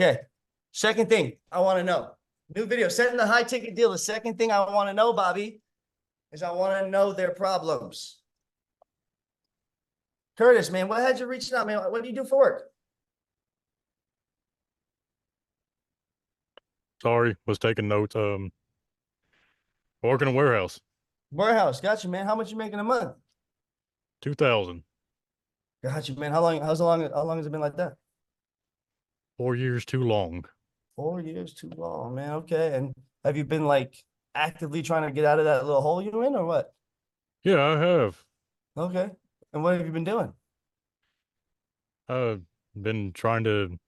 Okay. Second thing I want to know. New video, setting the high ticket deal. The second thing I want to know, Bobby, is I want to know their problems. Curtis, man, what had you reaching out, man? What do you do for work? Sorry, was taking notes. Work in a warehouse. Warehouse. Got you, man. How much you making a month? 2000. Got you, man. How long has it been like that? 4 years too long. 4 years too long, man. Okay. And have you been like actively trying to get out of that little hole you're in or what? Yeah, I have. Okay. And what have you been doing? I've been trying to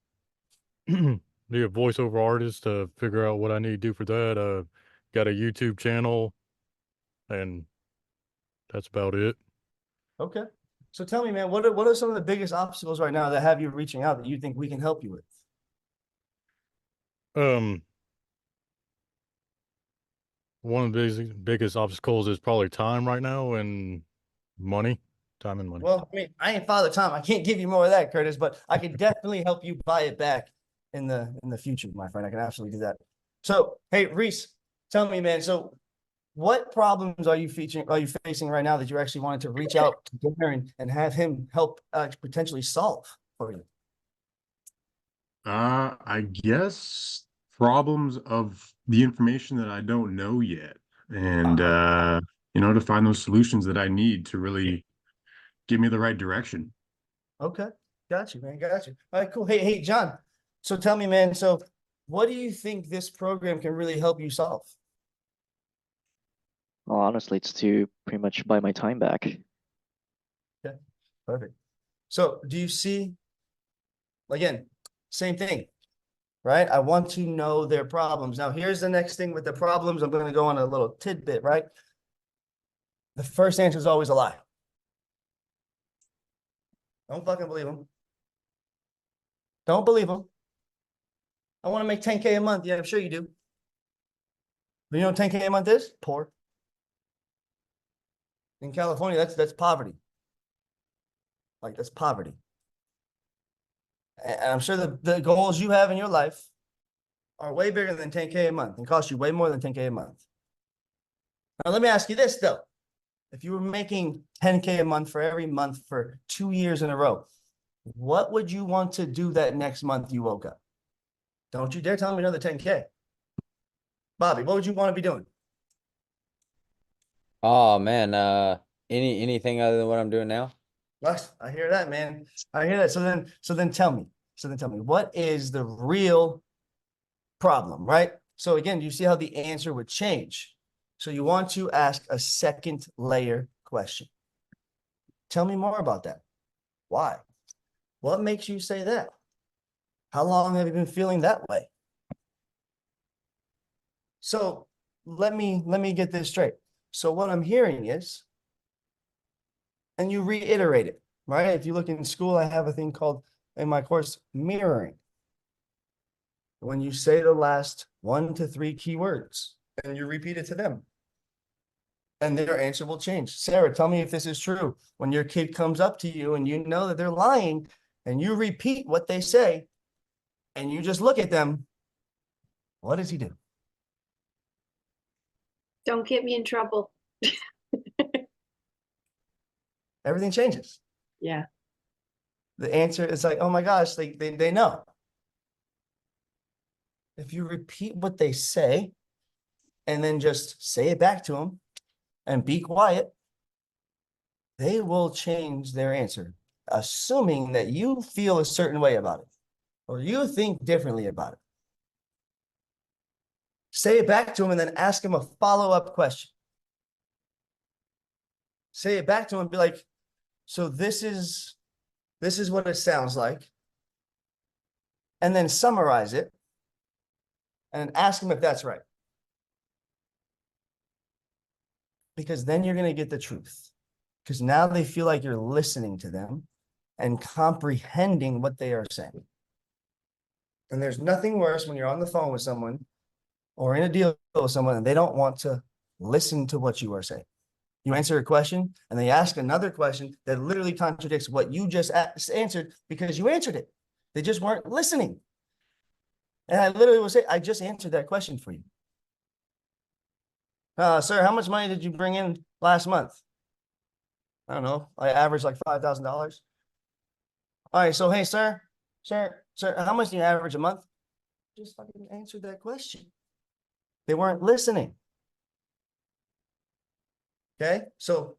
be a voiceover artist to figure out what I need to do for that. Got a YouTube channel, and that's about it. Okay. So tell me, man, what are some of the biggest obstacles right now that have you reaching out that you think we can help you with? Um, One of the biggest obstacles is probably time right now and money. Time and money. Well, I mean, I ain't Father Time. I can't give you more of that, Curtis, but I can definitely help you buy it back in the future, my friend. I can absolutely do that. So, hey, Reese, tell me, man. So, what problems are you facing right now that you actually wanted to reach out to Darren and have him help potentially solve for you? I guess problems of the information that I don't know yet, and to find those solutions that I need to really give me the right direction. Okay, got you, man. Got you. All right, cool. Hey, John. So tell me, man. So, what do you think this program can really help you solve? Well, honestly, it's to pretty much buy my time back. Okay, perfect. So, do you see, again, same thing, right? I want to know their problems. Now, here's the next thing with the problems. I'm going to go on a little tidbit, right? The first answer is always a lie. Don't fucking believe them. Don't believe them. I want to make 10K a month. Yeah, I'm sure you do. But you know what 10K a month is? Poor. In California, that's poverty. Like, that's poverty. And I'm sure the goals you have in your life are way bigger than 10K a month and cost you way more than 10K a month. Now, let me ask you this, though. If you were making 10K a month for every month for 2 years in a row, what would you want to do that next month you woke up? Don't you dare tell me another 10K. Bobby, what would you want to be doing? Oh man, anything other than what I'm doing now? Yes, I hear that, man. I hear that. So then tell me. What is the real problem, right? So again, you see how the answer would change. So you want to ask a second layer question. Tell me more about that. Why? What makes you say that? How long have you been feeling that way? So let me get this straight. So what I'm hearing is, and you reiterate it, right? If you look in school, I have a thing called, in my course, mirroring. When you say the last 1 to 3 keywords and you repeat it to them, and their answer will change. Sarah, tell me if this is true. When your kid comes up to you and you know that they're lying and you repeat what they say and you just look at them, what does he do? Don't get me in trouble. Everything changes. Yeah. The answer is like, oh my gosh, they know. If you repeat what they say and then just say it back to them and be quiet, they will change their answer, assuming that you feel a certain way about it or you think differently about it. Say it back to them and then ask them a follow-up question. Say it back to them and be like, so this is what it sounds like. And then summarize it and ask them if that's right. Because then you're going to get the truth. Because now they feel like you're listening to them and comprehending what they are saying. And there's nothing worse when you're on the phone with someone or in a deal with someone and they don't want to listen to what you are saying. You answer a question and they ask another question that literally contradicts what you just answered because you answered it. They just weren't listening. And I literally will say, I just answered that question for you. Sir, how much money did you bring in last month? I don't know. I averaged like $5,000. All right. So, hey, sir, how much do you average a month? Just fucking answered that question. They weren't listening. Okay. So